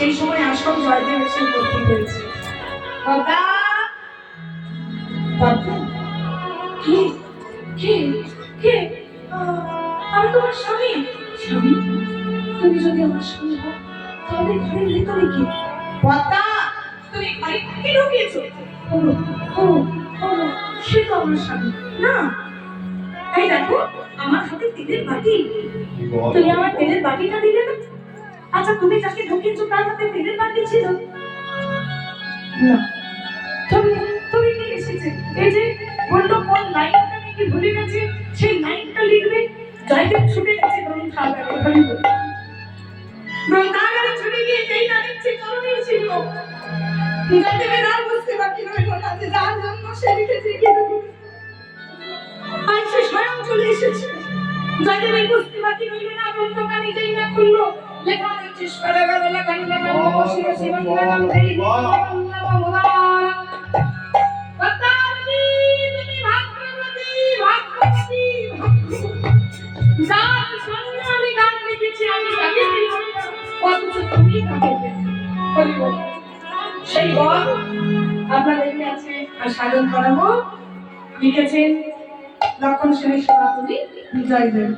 সেই সময় আসল জয়দেব এসে উপস্থিত হয়েছে। পদ্মা, পদ্মা, কে কে কে? আমি তোমার স্বামী। স্বামী? তুমি যদি আমার স্বামী হও তাহলে ঘরের ভিতরে কি? পদ্মা, তুমি ঘরে কি ঢুকিয়েছো? ও ও ও, সে তো আমার স্বামী না। এই দেখো আমার হাতে তেলের বাটি, তুমি আমার তেলের বাটিটা দিলে না? আচ্ছা তুমি যাকে ঢুকিয়েছো তার হাতে তেলের বাটি ছিল না? তুমি তুমি কি এসেছে? এই যে বললো কোন লাইনটা নাকি ভুলে গেছে, সেই লাইনটা লিখবে। জয়দেব ছুটে গেছে গ্রন্থাগারে, হরি বল। গ্রন্থাগারে ছুটে গিয়ে যেই না দেখছে করণীয় ছিল, জয়দেবের আর বুঝতে বাকি রইল না যে যার জন্য সে লিখেছে কি আজ সে স্বয়ং চলে এসেছে। জয়দেবের বুঝতে বাকি রইল না, গ্রন্থটা নিজেই না খুললো। লেখা হয়েছে সরগা লেখা লেখা শিব শিব নাম দেই সেই বল আপনাদেরকে আছে আর সাধন করাবো। লিখেছেন লক্ষণ সেনের সভাপতি জয়দেব।